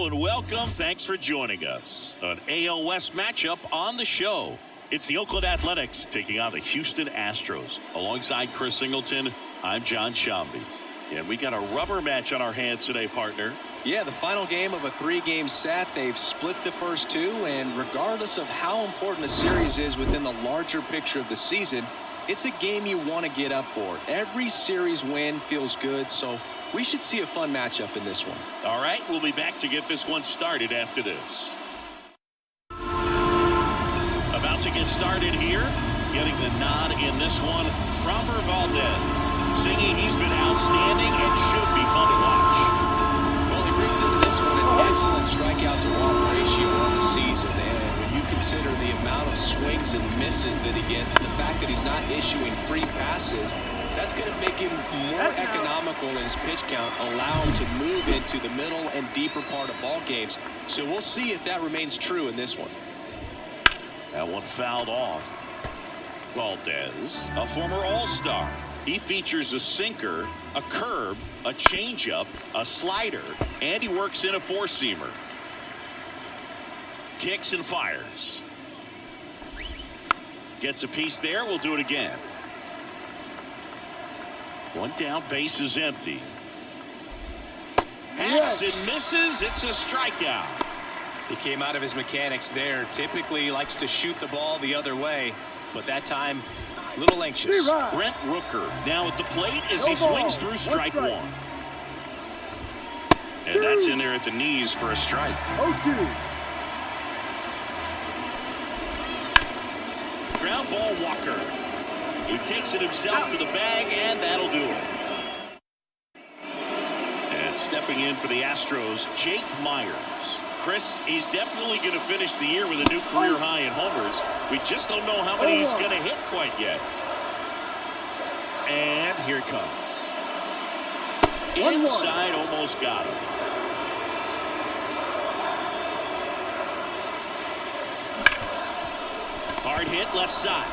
Hello and welcome. Thanks for joining us. An AL West matchup on the show. It's the Oakland Athletics taking on the Houston Astros. Alongside Chris Singleton, I'm John Shambi. And we got a rubber match on our hands today, partner. Yeah, the final game of a 3-game set. They've split the first two, and regardless of how important a series is within the larger picture of the season, it's a game you want to get up for. Every series win feels good, so we should see a fun matchup in this one. All right, we'll be back to get this one started after this. About to get started here. Getting the nod in this one, Framber Valdez. Singing he's been outstanding and should be fun to watch. Well, he brings into this one an excellent strikeout to walk ratio on the season. And when you consider the amount of swings and misses that he gets, the fact that he's not issuing free passes, that's going to make him more economical in his pitch count, allow him to move into the middle and deeper part of ball games. So we'll see if that remains true in this one. That one fouled off. Valdez, a former All-Star. He features a sinker, a curve, a changeup, a slider, and he works in a four-seamer. Kicks and fires. Gets a piece there. We'll do it again. One down, base is empty. Hacks and misses. It's a strikeout. He came out of his mechanics there. Typically he likes to shoot the ball the other way, but that time a little anxious. Brent Rooker now at the plate as he swings through strike one. And that's in there at the knees for a strike. Ground ball, Walker. He takes it himself to the bag, and that'll do it. And stepping in for the Astros, Jake Meyers. Chris, he's definitely going to finish the year with a new career high in homers. We just don't know how many he's going to hit quite yet. And here it comes. Inside, almost got him. Hard hit, left side.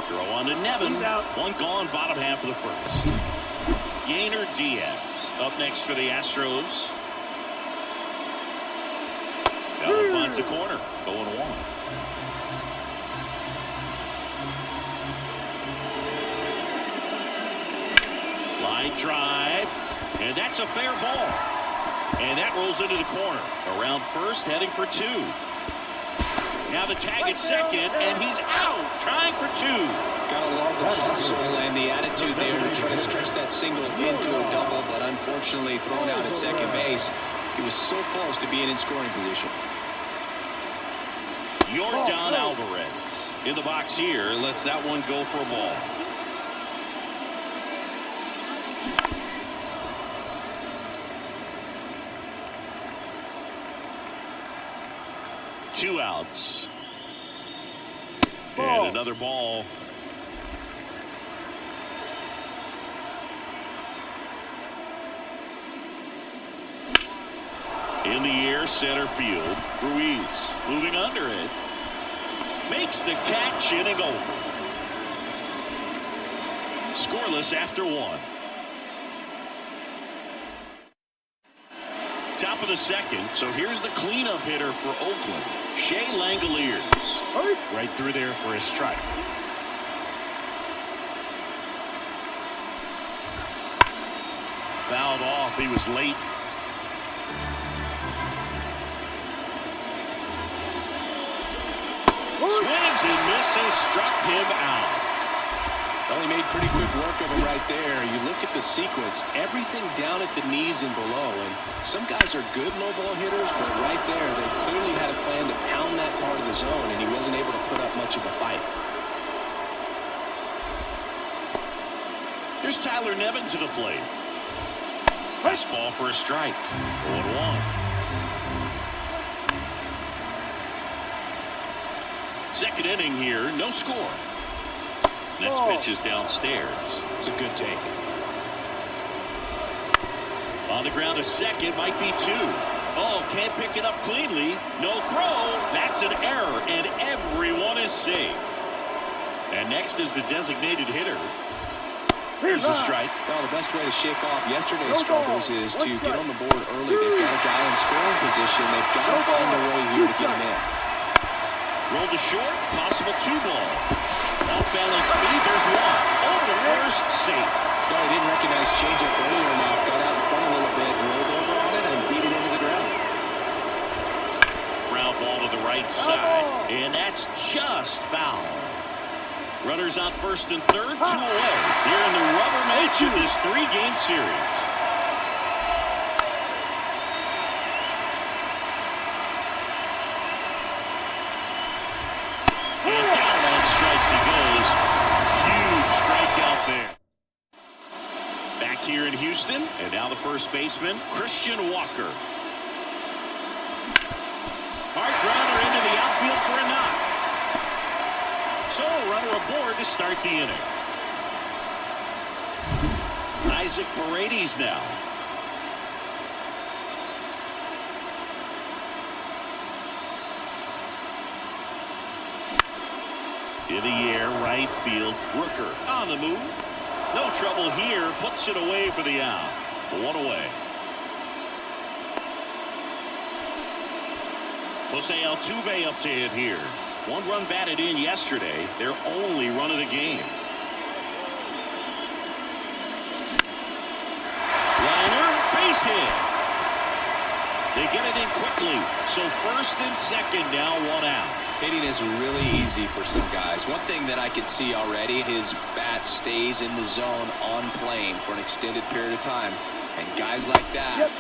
Throw on to Nevin. One gone, bottom half of the first. Yainer Diaz up next for the Astros. Now finds the corner. 0-1. Line drive. And that's a fair ball. And that rolls into the corner. Around first, heading for two. Now the tag at second, and he's out, trying for two. Gotta love the hustle and the attitude there to try to stretch that single into a double, but unfortunately thrown out at second base. He was so close to being in scoring position. Yordan Alvarez in the box here, lets that one go for a ball. Two outs. And another ball. In the air, center field. Ruiz moving under it. Makes the catch, inning over. Scoreless after one. Top of the second, so here's the cleanup hitter for Oakland. Shea Langeliers. Right through there for a strike. Fouled off. He was late. Swings and misses. Struck him out. Well, he made pretty quick work of it right there. You look at the sequence, everything down at the knees and below. And some guys are good low ball hitters, but right there, they clearly had a plan to pound that part of the zone, and he wasn't able to put up much of a fight. Here's Tyler Nevin to the plate. Fastball for a strike. 0-1. Second inning here, no score. Next pitch is downstairs. It's a good take. On the ground to second, might be two. Oh, can't pick it up cleanly. No throw. That's an error, and everyone is safe. And next is the designated hitter. Here's the strike. Well, the best way to shake off yesterday's struggles is to get on the board early. They've got a guy in scoring position. They've got to find a way here to get him in. Roll to short, possible 2-ball. Off balance speed, there's one. Oh, the first safe. No, he didn't recognize changeup earlier enough. Got out in front a little bit, rolled over on it, and beat it into the ground. Ground ball to the right side, and that's just foul. Runners on first and third, 2 away. Here in the rubber match of this 3-game series. And down on strikes he goes. Huge strikeout there. Back here in Houston, and now the first baseman, Christian Walker. Hard grounder into the outfield for a knock. So a runner aboard to start the inning. Isaac Paredes now. In the air, right field. Rooker on the move. No trouble here. Puts it away for the out. 1 away. Jose Altuve up to hit here. 1 run batted in yesterday. Their only run of the game. Liner, base hit. They get it in quickly. So first and second now, 1 out. Hitting is really easy for some guys. One thing that I can see already, his bat stays in the zone on plane for an extended period of time. And guys like that,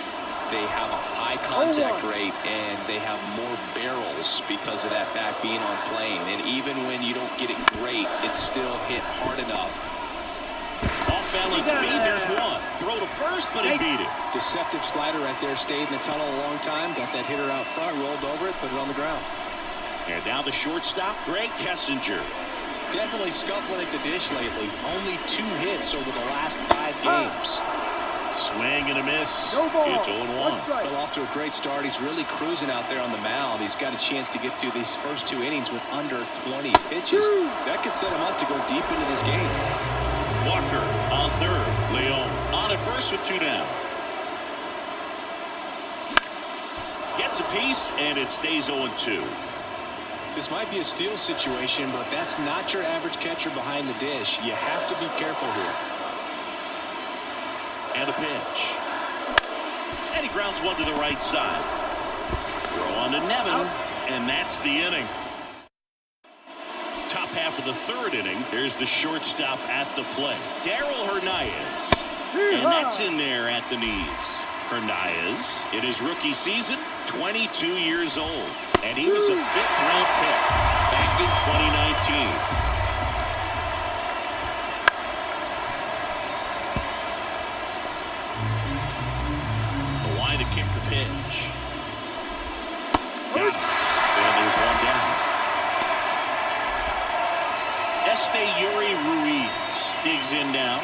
they have a high contact rate and they have more barrels because of that bat being on plane. And even when you don't get it great, it's still hit hard enough. Off balance speed, there's one. Throw to first, but he beat it. Deceptive slider right there, stayed in the tunnel a long time, got that hitter out front, rolled over it, put it on the ground. And now the shortstop, Grae Kessinger. Definitely scuffling at the dish lately. Only 2 hits over the last 5 games. Swing and a miss. It's 0-1. Well, off to a great start. He's really cruising out there on the mound. He's got a chance to get through these first 2 innings with under 20 pitches. That could set him up to go deep into this game. Walker on third. Leon on at first with 2 down. Gets a piece, and it stays 0-2. This might be a steal situation, but that's not your average catcher behind the dish. You have to be careful here. And a pitch. And he grounds one to the right side. Throw on to Nevin, and that's the inning. Top half of the 3rd inning. There's the shortstop at the plate, Darryl Hernandez. And that's in there at the knees. Hernandez, in his rookie season, 22 years old. And he was a 5th-round pick back in 2019. The line to kick the pitch. Got it. And there's 1 down. Ruiz digs in now.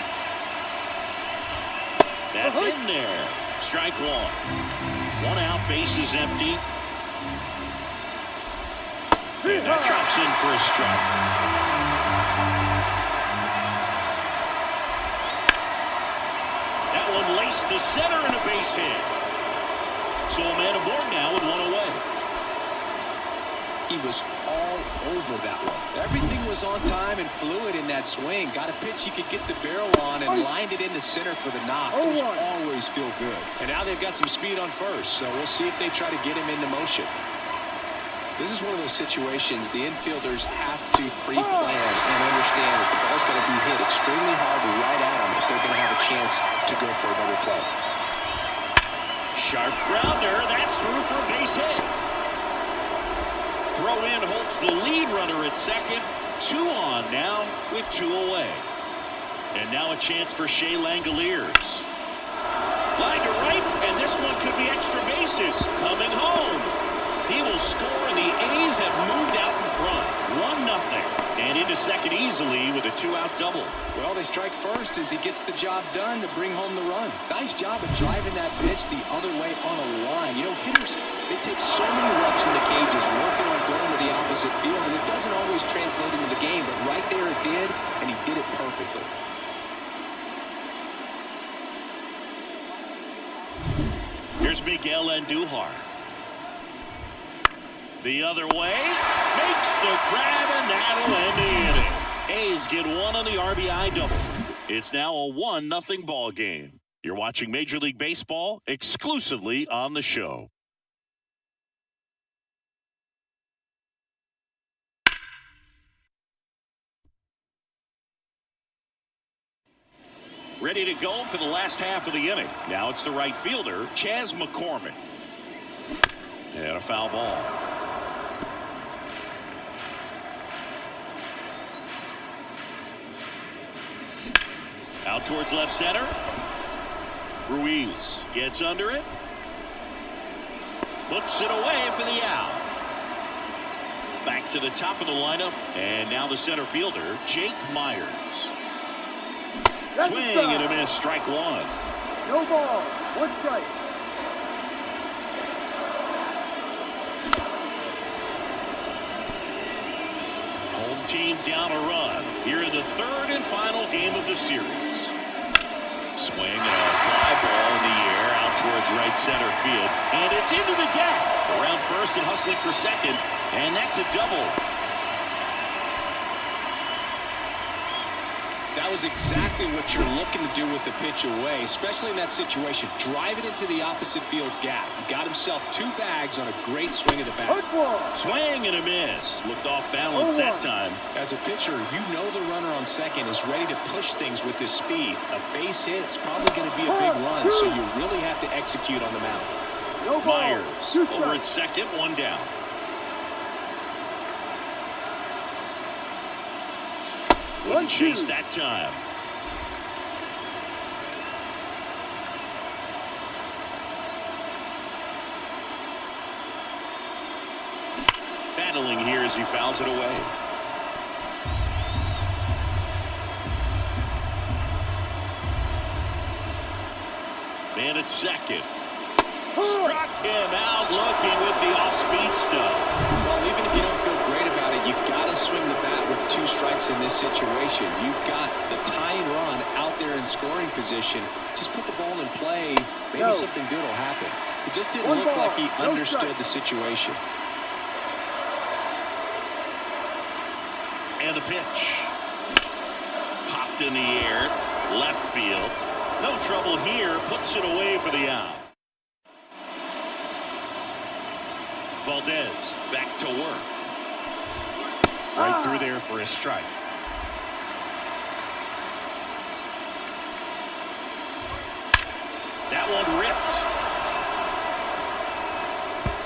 That's in there. Strike 1. 1 out, bases empty. And that drops in for a strike. That one laced to center and a base hit. So a man aboard now with 1 away. He was all over that one. Everything was on time and fluid in that swing. Got a pitch he could get the barrel on and lined it into center for the knock. Those always feel good. And now they've got some speed on first, so we'll see if they try to get him into motion. This is one of those situations the infielders have to pre-plan and understand that the ball's going to be hit extremely hard right at them if they're going to have a chance to go for another play. Sharp grounder. That's through for a base hit. Throw in holds the lead runner at second. 2 on now with 2 away. And now a chance for Shea Langeliers. Line to right, and this one could be extra bases. Coming home. He will score, and the A's have moved out in front. 1-0. And into second easily with a 2-out double. Well, they strike first as he gets the job done to bring home the run. Nice job of driving that pitch the other way on a line. You know, hitters, they take so many reps in the cages working on going to the opposite field, and it doesn't always translate into the game, but right there it did, and he did it perfectly. Here's Miguel Andujar. The other way. Makes the grab, and that'll end the inning. A's get one on the RBI double. It's now a 1-0 ball game. You're watching Major League Baseball exclusively on the show. Ready to go for the last half of the inning. Now it's the right fielder, Chas McCormick. And a foul ball. Out towards left center. Ruiz gets under it. Puts it away for the out. Back to the top of the lineup. And now the center fielder, Jake Meyers. Swing and a miss, strike one. No ball, 1 strike. Home team down a run here in the third and final game of the series. Swing and a fly ball in the air out towards right center field. And it's into the gap. Around first and hustling for second. And that's a double. That was exactly what you're looking to do with the pitch away, especially in that situation. Drive it into the opposite field gap. He got himself 2 bags on a great swing of the bat. Swing and a miss. Looked off balance that time. As a pitcher, you know the runner on second is ready to push things with his speed. A base hit's probably going to be a big run, so you really have to execute on the mound. Meyers over at second, 1 down. Wouldn't chase that time. Battling here as he fouls it away. Man at second. Struck him out looking with the off-speed stuff. Well, even if you don't feel great about it, you've got to swing the bat with 2 strikes in this situation. You've got the tying run out there in scoring position. Just put the ball in play. Maybe something good will happen. It just didn't look like he understood the situation. And the pitch. Popped in the air. Left field. No trouble here. Puts it away for the out. Valdez back to work. Right through there for a strike. That one ripped.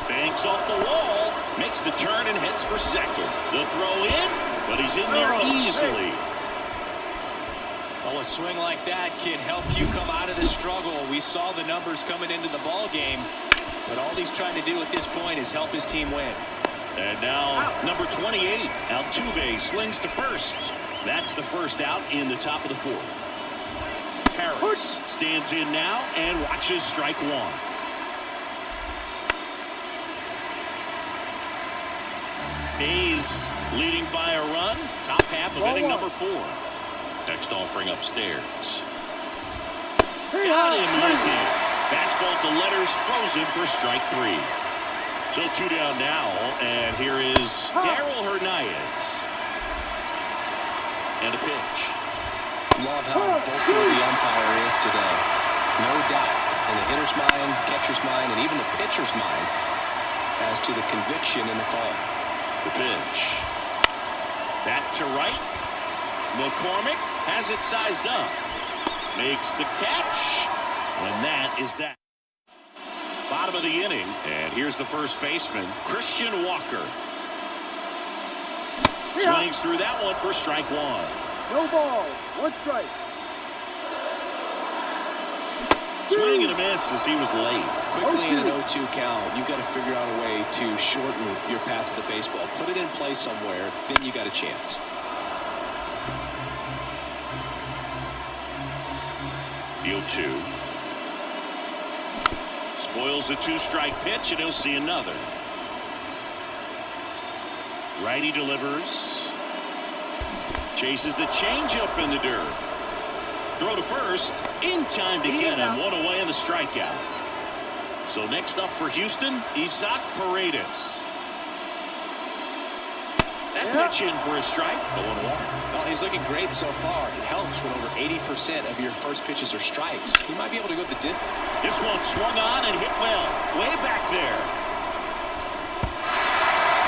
Banks off the wall. Makes the turn and heads for second. The throw in, but he's in there easily. Well, a swing like that can help you come out of the struggle. We saw the numbers coming into the ball game. But all he's trying to do at this point is help his team win. And now, number 28, Altuve slings to first. That's the first out in the top of the 4th. Harris stands in now and watches strike 1. A's leading by a run. Top half of inning number 4. Next offering upstairs. Got him looking. Fastball at the letters, frozen for strike 3. So 2 down now, and here is Darryl Hernandez. And a pitch. Love how vocal the umpire is today. No doubt in the hitter's mind, catcher's mind, and even the pitcher's mind as to the conviction in the call. The pitch. That to right. McCormick has it sized up. Makes the catch. And that is that. Bottom of the inning. And here's the first baseman, Christian Walker. Swings through that one for strike 1. No ball, 1 strike. Swing and a miss as he was late. Quickly in an 0-2 count, you've got to figure out a way to shorten your path to the baseball. Put it in play somewhere, then you got a chance. The 0-2. Spoils the 2-strike pitch, and he'll see another. Righty delivers. Chases the changeup in the dirt. Throw to first. In time to get him. 1 away in the strikeout. So next up for Houston, Isaac Paredes. That pitch in for a strike. 0-1. Well, he's looking great so far. It helps when over 80% of your first pitches are strikes. He might be able to go the distance. This one swung on and hit well. Way back there.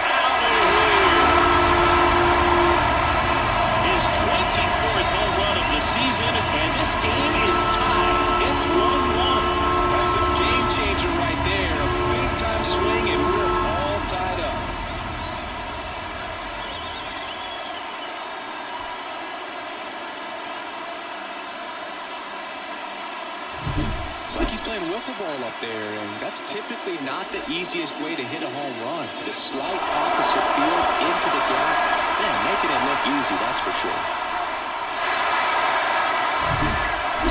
Out of here. His 24th home run of the season, and this game is tied. It's 1-1. That's a game changer right there. A big-time swing, and we're all tied up. It's like he's playing wiffle ball up there, and that's typically not the easiest way to hit a home run. To the slight opposite field, into the gap. Yeah, making it look easy, that's for sure.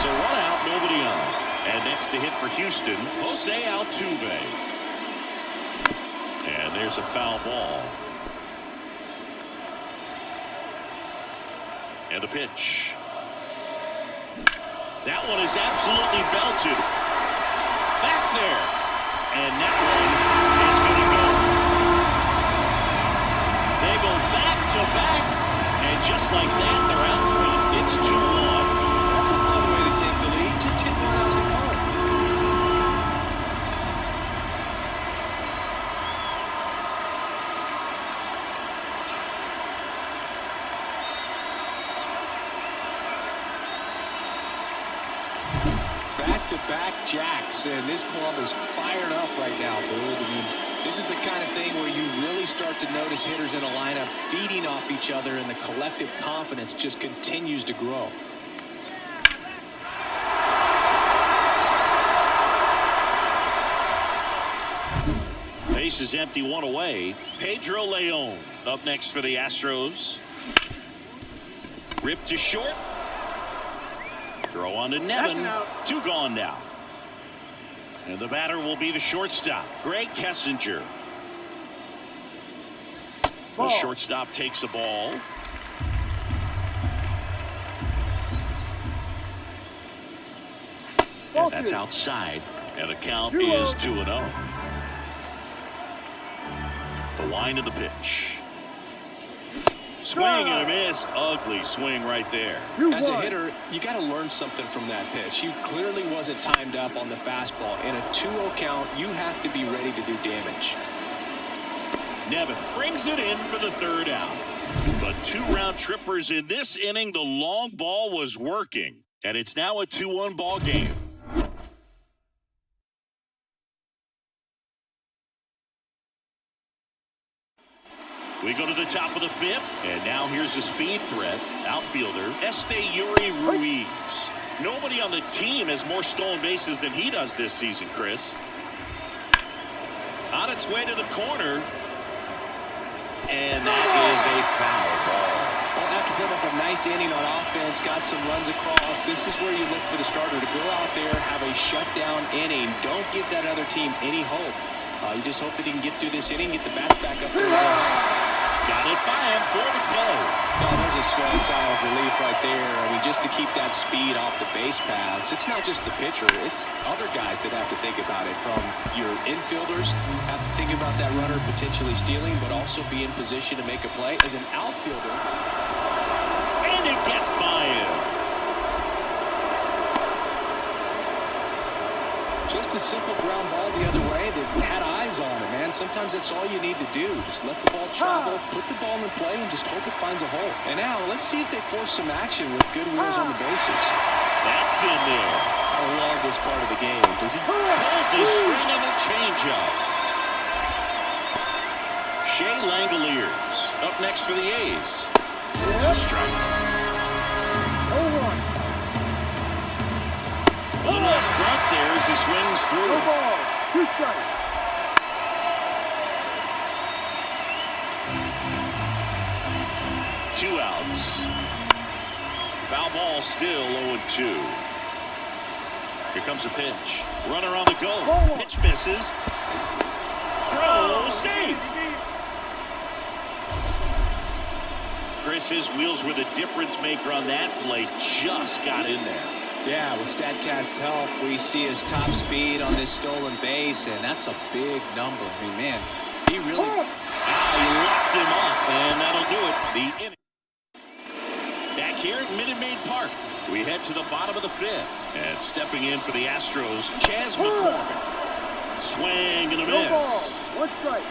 So 1 out, nobody on. And next to hit for Houston, Jose Altuve. And there's a foul ball. And a pitch. That one is absolutely belted. Back there. And that one is going to go. They go back to back. And just like that, they're out front. It's 2-1. That's a fun way to take the lead. Just hit one out of the park. Back-to-back jacks, and this club is fired up right now, Bud. I mean, this is the kind of thing where you really start to notice hitters in a lineup feeding off each other, and the collective confidence just continues to grow. Base is empty, 1 away. Pedro Leon up next for the Astros. Ripped to short. Throw on to Nevin. 2 gone now. And the batter will be the shortstop, Grae Kessinger. The shortstop takes a ball. And that's outside. And the count is 2-0. The line of the pitch. Swing and a miss. Ugly swing right there. As a hitter, you got to learn something from that pitch. He clearly wasn't timed up on the fastball. In a 2-0 count, you have to be ready to do damage. Nevin brings it in for the 3rd out. But 2 round trippers in this inning. The long ball was working. And it's now a 2-1 ball game. We go to the top of the 5th, and now here's a speed threat. Outfielder, Yuri Ruiz. Nobody on the team has more stolen bases than he does this season, Chris. On its way to the corner. And that is a foul ball. Well, after putting up a nice inning on offense, got some runs across, this is where you look for the starter to go out there, have a shutdown inning. Don't give that other team any hope. You just hope that he can get through this inning, get the bats back up there. Got it by him for the play. Oh, there's a swell sigh of relief right there. I mean, just to keep that speed off the base paths. It's not just the pitcher. It's other guys that have to think about it. From your infielders, have to think about that runner potentially stealing, but also be in position to make a play. As an outfielder. And it gets by him. Just a simple ground ball the other way that had eyes on it, man. Sometimes that's all you need to do. Just let the ball travel, put the ball in play, and just hope it finds a hole. And now, let's see if they force some action with good wheels on the bases. That's in there. I love this part of the game. Does he hold the string of the changeup? Shea Langeliers up next for the A's. Strike. 0-1. A little up front there as he swings through. No ball. 2 strikes. Two outs. Foul ball still 0-2. Here comes a pitch. Runner on the go. Pitch misses. Throw, save. Chris, his wheels were the difference maker on that play. Just got in there. Yeah, with StatCast's help, we see his top speed on this stolen base, and that's a big number. I mean, man, he really... He locked him up, and that'll do it. The inning. Back here at Minute Maid Park, we head to the bottom of the fifth. And stepping in for the Astros, Chas McCormick. Swing and a No ball. miss. One strike.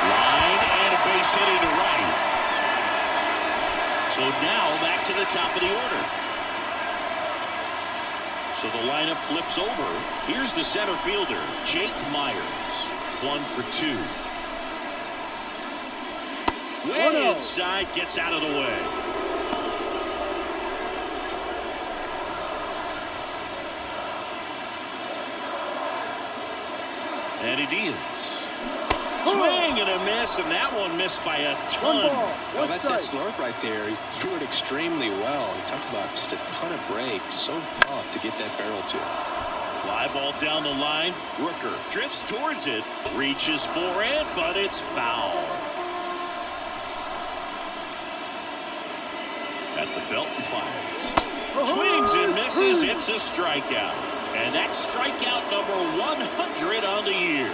Line and a base hit into right. So now back to the top of the order. So the lineup flips over. Here's the center fielder, Jake Meyers. 1 for 2. Way inside, gets out of the way. And he deals. Swing and a miss, and that one missed by a ton. Well, that's that slurve right there. He threw it extremely well. He talked about just a ton of breaks. So tough to get that barrel to. Fly ball down the line. Rooker drifts towards it, reaches for it, but it's foul. At the belt and fires. Swings and misses. It's a strikeout. And that's strikeout number 100 on the year.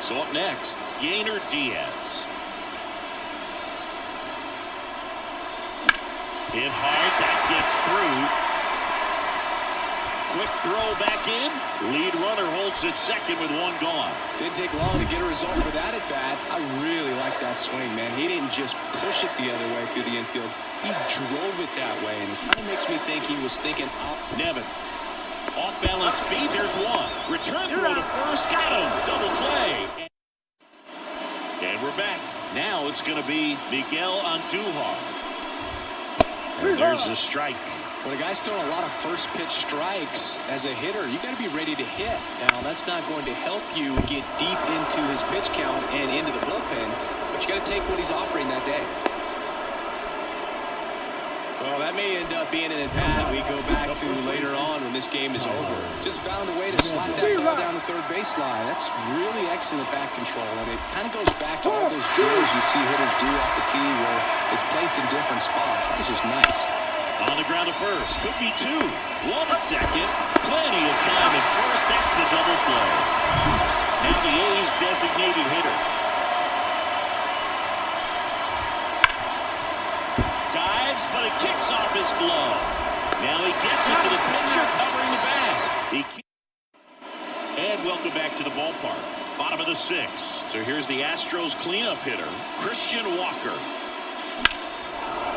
So up next, Yainer Diaz. Hit hard. That gets through. Quick throw back in. Lead runner holds at second with one gone. Didn't take long to get a result for that at bat. I really like that swing, man. He didn't just push it the other way through the infield. He drove it that way, and it kind of makes me think he was thinking up. Nevin. Off balance feed. There's one. Return throw to first. Got him. Double play. And we're back. Now it's going to be Miguel Andujar. And there's a strike. When a guy's throwing a lot of first pitch strikes as a hitter, you got to be ready to hit. Now, that's not going to help you get deep into his pitch count and into the bullpen, but you got to take what he's offering that day. Well, that may end up being an at-bat we go back to later on when this game is over. Just found a way to slap that ball down the third baseline. That's really excellent bat control, and it kind of goes back to all those drills you see hitters do off the tee where it's placed in different spots. That was just nice. On the ground at first. Could be two. One at second. Plenty of time at first. That's a double play. Now the A's designated hitter. Dives, but it kicks off his glove. Now he gets it to the pitcher covering the bag. And welcome back to the ballpark. Bottom of the sixth. So here's the Astros cleanup hitter, Christian Walker.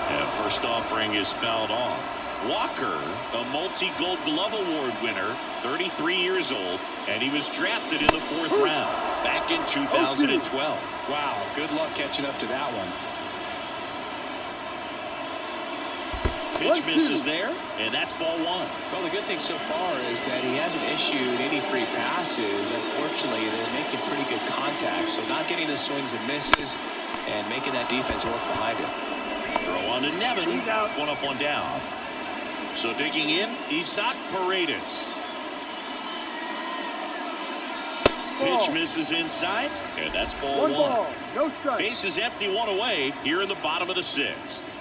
And first offering is fouled off. Walker, a multi-Gold Glove Award winner, 33 years old, and he was drafted in the 4th round back in 2012. Wow, good luck catching up to that one. Pitch misses there, and that's ball one. Well, the good thing so far is that he hasn't issued any free passes. Unfortunately, they're making pretty good contact, so not getting the swings and misses and making that defense work behind him. Throw on to Nevin. One up, one down. So digging in, Isaac Paredes. Pitch misses inside, and that's ball one. Ball, no strike. Base is empty, one away here in the bottom of the sixth.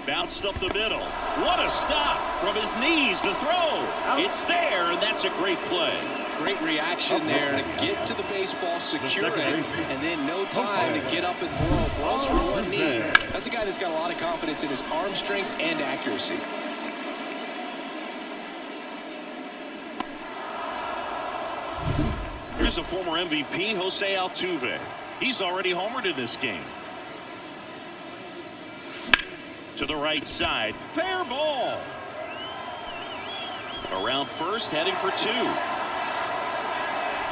Bounced up the middle. What a stop from his knees. The throw. It's there, and that's a great play. Great reaction there to get to the baseball, secure it, and then no time to get up and throw. Throws for one knee. That's a guy that's got a lot of confidence in his arm strength and accuracy. Here's the former MVP, Jose Altuve. He's already homered in this game. To the right side. Fair ball. Around first, heading for two.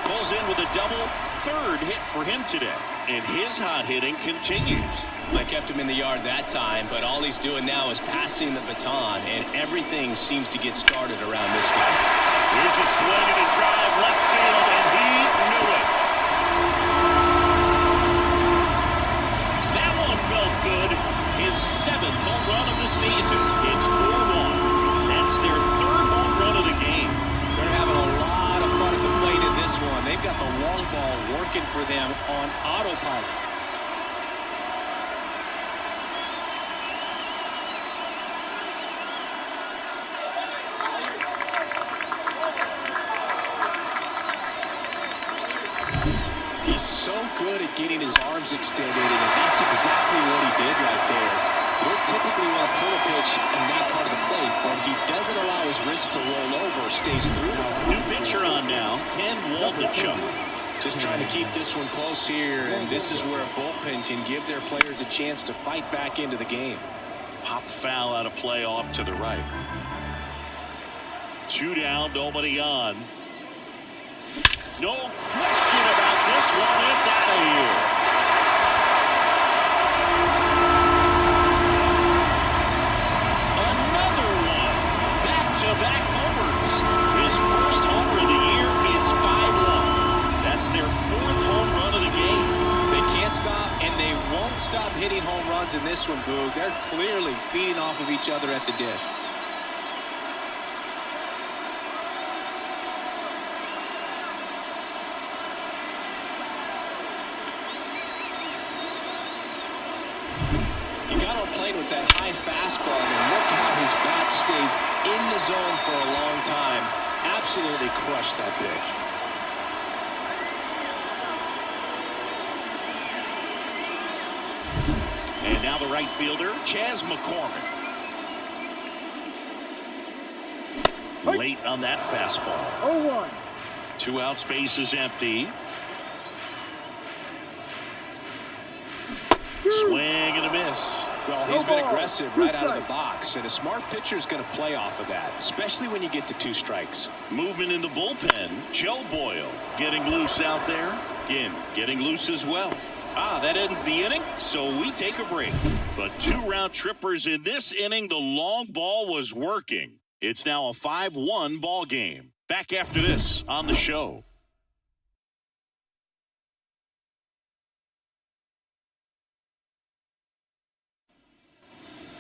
Pulls in with a double, third hit for him today. And his hot hitting continues. I kept him in the yard that time, but all he's doing now is passing the baton, and everything seems to get started around this guy. Here's a swing and a drive left field, and he knew it. That one felt good. His 7th home run of the season. It's 4-1. That's their 3rd home run of the game. They're having a lot of fun at the plate in this one. They've got the long ball working for them on autopilot. getting his arms extended, and that's exactly what he did right there. You don't typically want to pull a pitch in that part of the plate, but he doesn't allow his wrist to roll over, stays through. New pitcher on now, Ken Waldichuk. Just trying to keep this one close here, and this is where a bullpen can give their players a chance to fight back into the game. Pop foul out of play off to the right. 2 down, nobody on. No question about this one. It's out of here. Another one. Back-to-back homers. His first homer of the year. It's 5-1. That's their 4th home run of the game. They can't stop, and they won't stop hitting home runs in this one, Boog. They're clearly feeding off of each other at the dish. Playing with that high fastball, and look how his bat stays in the zone for a long time. Absolutely crushed that pitch. And now the right fielder, Chas McCormick. Late on that fastball. 0-1. 2 outs, base is empty. Swing and a miss. Well, he's been aggressive right out of the box, and a smart pitcher is going to play off of that, especially when you get to 2 strikes. Movement in the bullpen. Joe Boyle getting loose out there. Again, getting loose as well. That ends the inning, so we take a break. But 2 round trippers in this inning. The long ball was working. It's now a 5-1 ball game. Back after this on the show.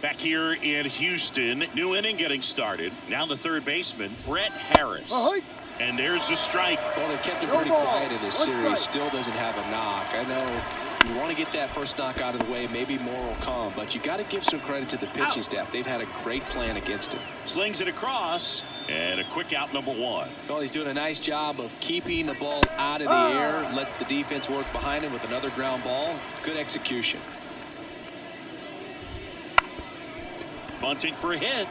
Back here in Houston, new inning getting started. Now the third baseman, Brett Harris. And there's the strike. Well, they kept it pretty quiet in this series. Still doesn't have a knock. I know you want to get that first knock out of the way. Maybe more will come, but you got to give some credit to the pitching staff. They've had a great plan against him. Slings it across, and a quick out, number 1. Well, he's doing a nice job of keeping the ball out of the air. Lets the defense work behind him with another ground ball. Good execution. Bunting for a hit.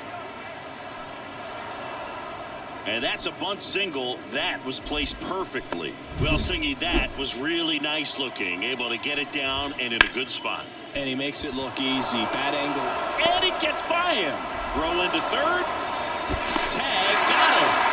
And that's a bunt single. That was placed perfectly. Well, Singy, that was really nice looking. Able to get it down and in a good spot. And he makes it look easy. Bad angle. And it gets by him. Throw into third. Tag, got him.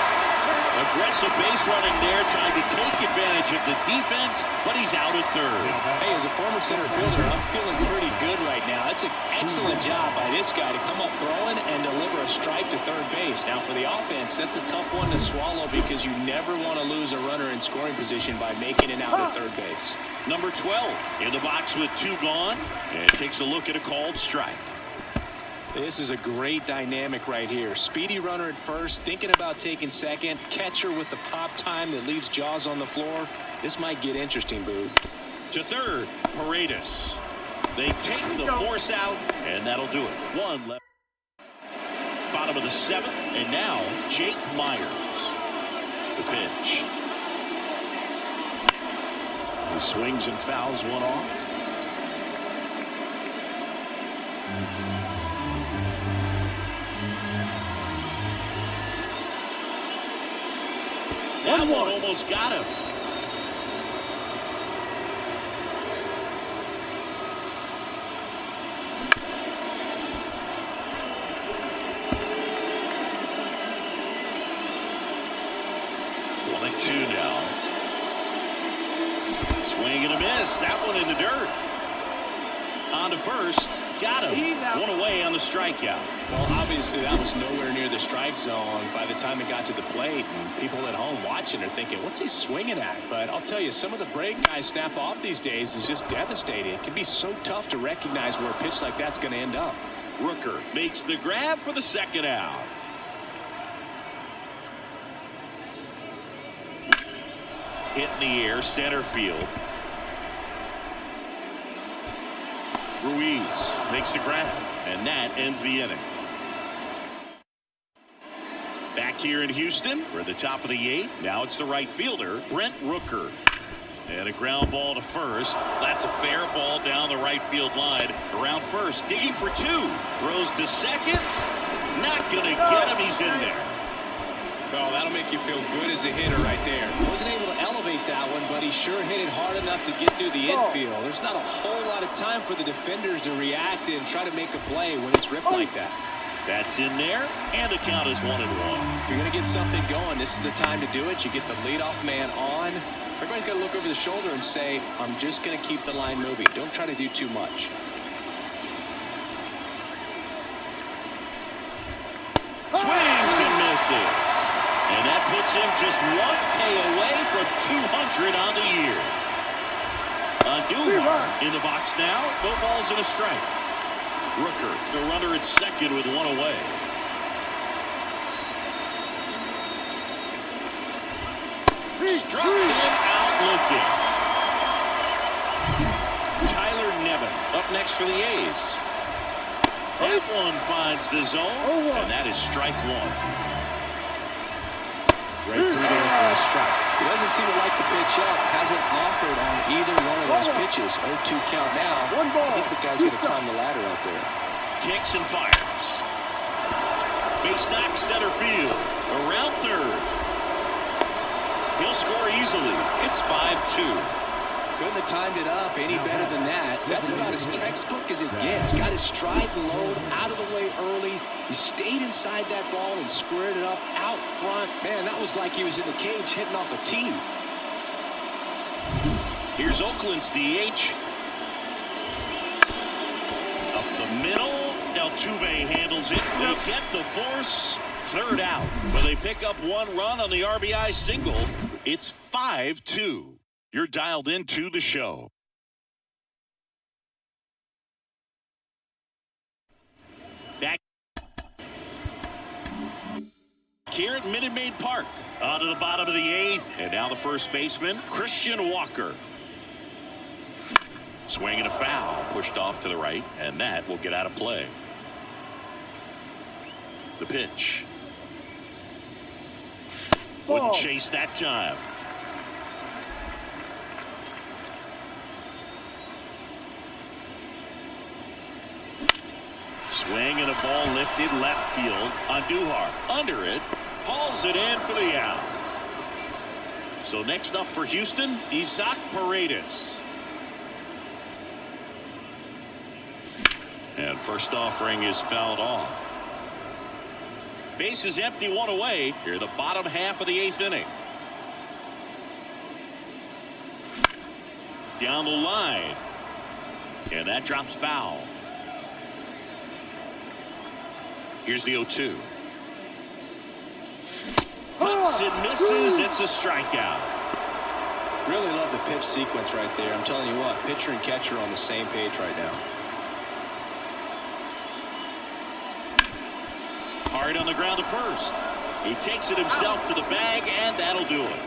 Aggressive base running there, trying to take advantage of the defense, but he's out at third. Hey, as a former center fielder, I'm feeling pretty good right now. It's an excellent job by this guy to come up throwing and deliver a strike to third base. Now, for the offense, that's a tough one to swallow because you never want to lose a runner in scoring position by making it out at third base. Number 12 in the box with 2 gone, and takes a look at a called strike. This is a great dynamic right here. Speedy runner at first, thinking about taking second. Catcher with the pop time that leaves Jaws on the floor. This might get interesting, Boo. To third, Paredes. They take the force out, and that'll do it. 1 left. Bottom of the 7th, and now Jake Meyers. The pitch. He swings and fouls one off. That one almost got him. One and 2 now. Swing and a miss. That one in the dirt. On to first. Got him. 1 away on the strikeout. Well, obviously that was nowhere near the strike zone by the time it got to the plate. And people at home watching are thinking, what's he swinging at? But I'll tell you, some of the break guys snap off these days is just devastating. It can be so tough to recognize where a pitch like that's going to end up. Rooker makes the grab for the 2nd out. Hit in the air, center field. Ruiz makes the grab, and that ends the inning. Back here in Houston, we're at the top of the 8th. Now it's the right fielder, Brent Rooker. And a ground ball to first. That's a fair ball down the right field line. Around first, digging for two. Throws to second. Not going to get him. He's in there. Oh, that'll make you feel good as a hitter right there. Wasn't able to elevate that one, but he sure hit it hard enough to get through the infield. There's not a whole lot of time for the defenders to react and try to make a play when it's ripped like that. That's in there, and the count is 1-1. If you're going to get something going, this is the time to do it. You get the leadoff man on. Everybody's got to look over the shoulder and say, I'm just going to keep the line moving. Don't try to do too much. Swings and misses. And that puts him just 1K away from 200 on the year. Andujar in the box now. No balls and a strike. Rooker, the runner at second with one away. Struck him out looking. Tyler Nevin up next for the A's. That one finds the zone, and that is strike one. Right through there for a strike. He doesn't seem to like the pitch up. Hasn't offered on either one of those pitches. 0-2 count now. I think the guy's going to climb the ladder out there. Kicks and fires. Base knock center field. Around third. He'll score easily. It's 5-2. Couldn't have timed it up any better than that. That's about as textbook as it gets. Got his stride low, out of the way early. He stayed inside that ball and squared it up out front. Man, that was like he was in the cage hitting off a tee. Here's Oakland's DH. Up the middle. Altuve handles it. They get the force. Third out. But they pick up one run on the RBI single. It's 5-2. You're dialed into the show. Back here at Minute Maid Park. On to the bottom of the eighth. And now the first baseman, Christian Walker. Swing and a foul. Pushed off to the right. And that will get out of play. The pitch. Wouldn't chase that time. Swing and a ball lifted left field. Andujar under it. Hauls it in for the out. So next up for Houston, Isaac Paredes. And first offering is fouled off. Base is empty, one away. Here the bottom half of the eighth inning. Down the line. And that drops foul. Here's the 0-2. Hooks and misses. It's a strikeout. Really love the pitch sequence right there. I'm telling you what, pitcher and catcher on the same page right now. Hard on the ground to first. He takes it himself to the bag, and that'll do it.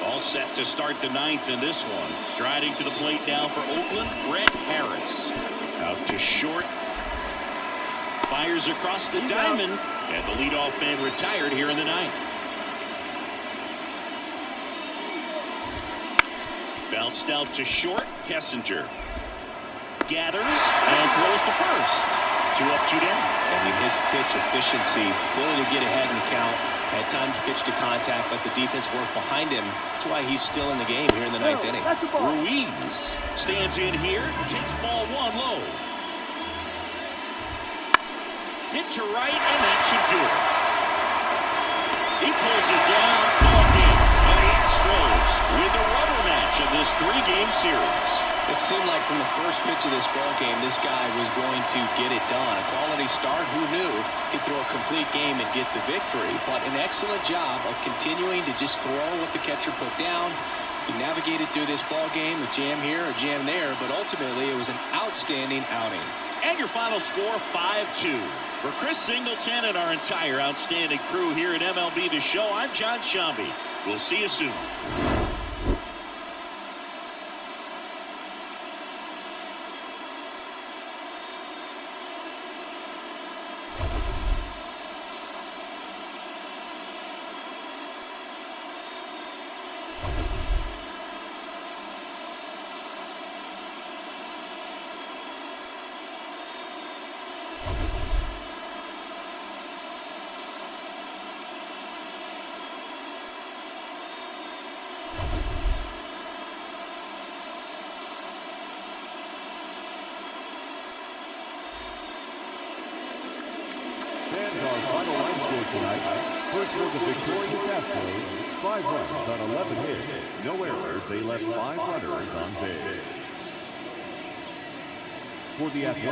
All set to start the ninth in this one. Striding to the plate now for Oakland, Grae Harris. Out to short. Fires across the diamond, and the leadoff man retired here in the ninth. Bounced out to short. Kessinger gathers and throws to first. 2 up, 2 down. I mean, his pitch efficiency, ability to get ahead in the count, at times pitch to contact, let the defense work behind him. That's why he's still in the game here in the ninth inning. Ruiz stands in here, takes ball one low. Hit to right, and that should do it. He pulls it down. Ball game. And the Astros win the rubber match of this 3-game series. It seemed like from the first pitch of this ball game, this guy was going to get it done. A quality start, who knew he'd throw a complete game and get the victory. But an excellent job of continuing to just throw what the catcher put down. He navigated through this ball game, a jam here, a jam there, but ultimately it was an outstanding outing. And your final score, 5-2. For Chris Singleton and our entire outstanding crew here at MLB The Show, I'm John Shambi. We'll see you soon. tonight. First for the victorious Astros, 5 runs on 11 hits. No errors. They left 5 runners on base. For the Athletics.